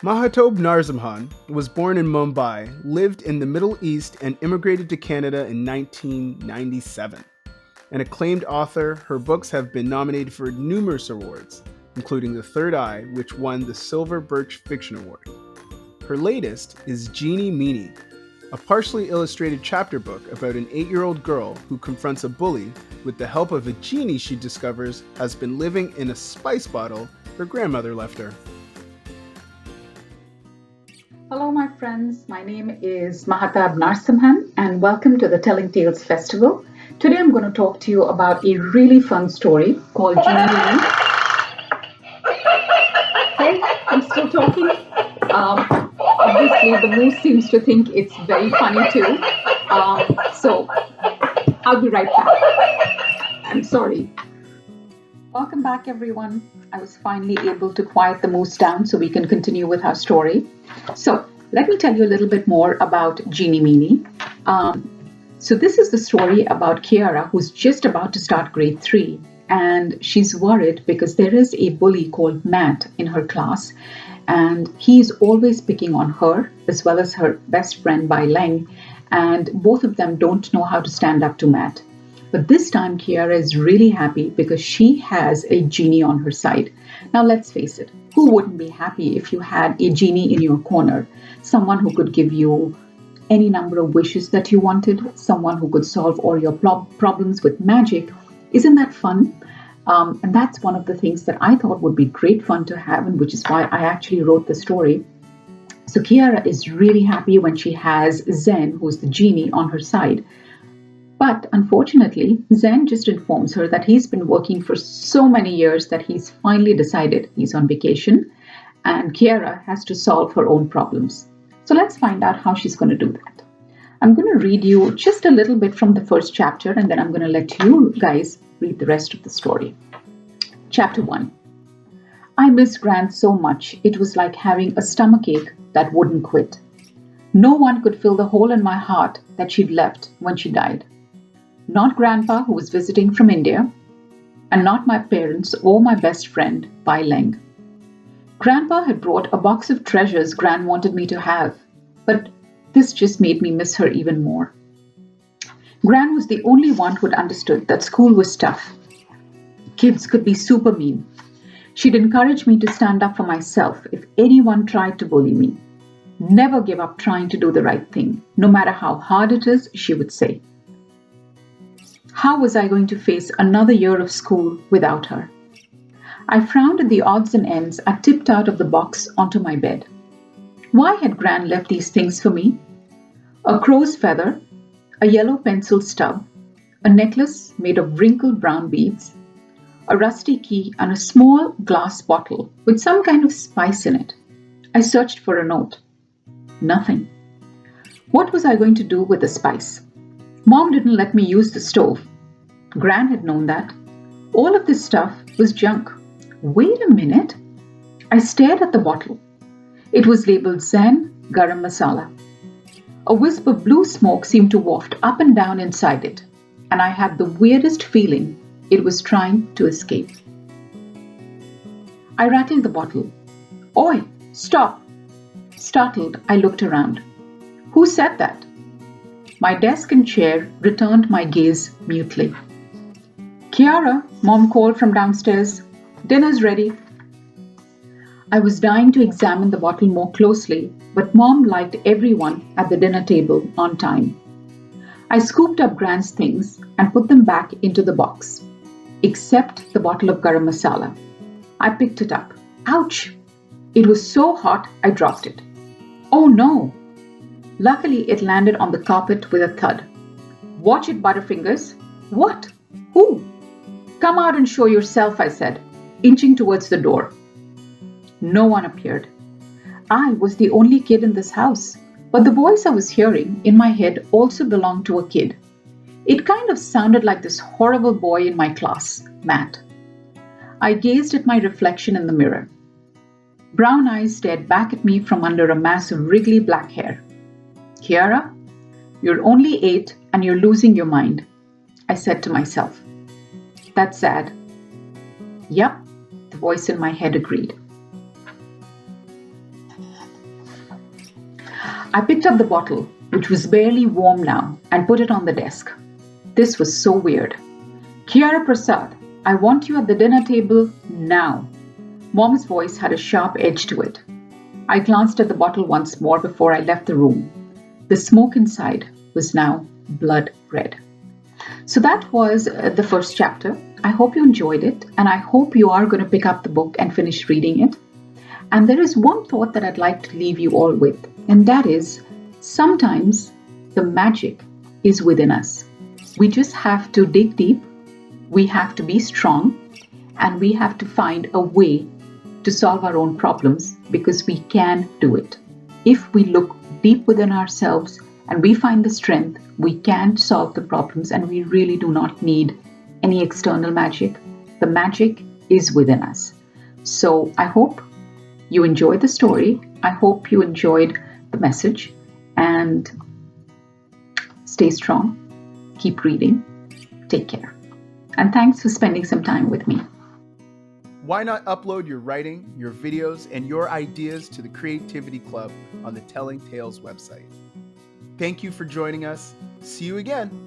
Mahtab Narsimhan was born in Mumbai, lived in the Middle East, and immigrated to Canada in 1997. An acclaimed author, her books have been nominated for numerous awards, including The Third Eye, which won the Silver Birch Fiction Award. Her latest is Genie Meanie, a partially illustrated chapter book about an 8-year-old girl who confronts a bully with the help of a genie she discovers has been living in a spice bottle her grandmother left her. Hello, my friends. My name is Mahtab Narsimhan, and welcome to the Telling Tales Festival. Today, I'm going to talk to you about a really fun story called Genie Meanie. Hey, I'm still talking. Obviously, the moose seems to think it's very funny too. So, I'll be right back. I'm sorry. Welcome back, everyone. I was finally able to quiet the moose down so we can continue with our story. So, let me tell you a little bit more about Genie Meanie. So, this is the story about Kiara, who's just about to start grade 3. And she's worried because there is a bully called Matt in her class. And he's always picking on her, as well as her best friend Bai Leng. And both of them don't know how to stand up to Matt. But this time, Kiara is really happy because she has a genie on her side. Now, let's face it, who wouldn't be happy if you had a genie in your corner? Someone who could give you any number of wishes that you wanted, someone who could solve all your problems with magic. Isn't that fun? And that's one of the things that I thought would be great fun to have, and which is why I actually wrote the story. So Kiara is really happy when she has Zen, who's the genie, on her side. But unfortunately, Zen just informs her that he's been working for so many years that he's finally decided he's on vacation, and Kiara has to solve her own problems. So let's find out how she's going to do that. I'm going to read you just a little bit from the first chapter, and then I'm going to let you guys read the rest of the story. Chapter 1. I miss Gran so much. It was like having a stomachache that wouldn't quit. No one could fill the hole in my heart that she'd left when she died. Not Grandpa, who was visiting from India, and not my parents or my best friend, Bai Leng. Grandpa had brought a box of treasures Gran wanted me to have, but this just made me miss her even more. Gran was the only one who'd understood that school was tough. Kids could be super mean. She'd encourage me to stand up for myself if anyone tried to bully me. Never give up trying to do the right thing, no matter how hard it is, she would say. How was I going to face another year of school without her? I frowned at the odds and ends I tipped out of the box onto my bed. Why had Gran left these things for me? A crow's feather, a yellow pencil stub, a necklace made of wrinkled brown beads, a rusty key, and a small glass bottle with some kind of spice in it. I searched for a note. Nothing. What was I going to do with the spice? Mom didn't let me use the stove. Gran had known that. All of this stuff was junk. Wait a minute. I stared at the bottle. It was labeled Zen Garam Masala. A wisp of blue smoke seemed to waft up and down inside it, and I had the weirdest feeling it was trying to escape. I rattled the bottle. Oi, stop! Startled, I looked around. Who said that? My desk and chair returned my gaze mutely. Kiara, Mom called from downstairs. Dinner's ready. I was dying to examine the bottle more closely, but Mom liked everyone at the dinner table on time. I scooped up Gran's things and put them back into the box, except the bottle of garam masala. I picked it up. Ouch! It was so hot I dropped it. Oh no! Luckily, it landed on the carpet with a thud. Watch it, Butterfingers. What? Who? Come out and show yourself, I said, inching towards the door. No one appeared. I was the only kid in this house, but the voice I was hearing in my head also belonged to a kid. It kind of sounded like this horrible boy in my class, Matt. I gazed at my reflection in the mirror. Brown eyes stared back at me from under a mass of wriggly black hair. Kiara, you're only 8 and you're losing your mind, I said to myself. That's sad. Yep, the voice in my head agreed. I picked up the bottle, which was barely warm now, and put it on the desk. This was so weird. Kiara Prasad, I want you at the dinner table now. Mom's voice had a sharp edge to it. I glanced at the bottle once more before I left the room. The smoke inside was now blood red. So that was the first chapter. I hope you enjoyed it, and I hope you are going to pick up the book and finish reading it. And there is one thought that I'd like to leave you all with, and that is sometimes the magic is within us. We just have to dig deep, we have to be strong, and we have to find a way to solve our own problems because we can do it. If we look deep within ourselves and we find the strength, we can solve the problems, and we really do not need any external magic. The magic is within us. So I hope you enjoyed the story. I hope you enjoyed the message, and stay strong. Keep reading. Take care. And thanks for spending some time with me. Why not upload your writing, your videos, and your ideas to the Creativity Club on the Telling Tales website? Thank you for joining us. See you again.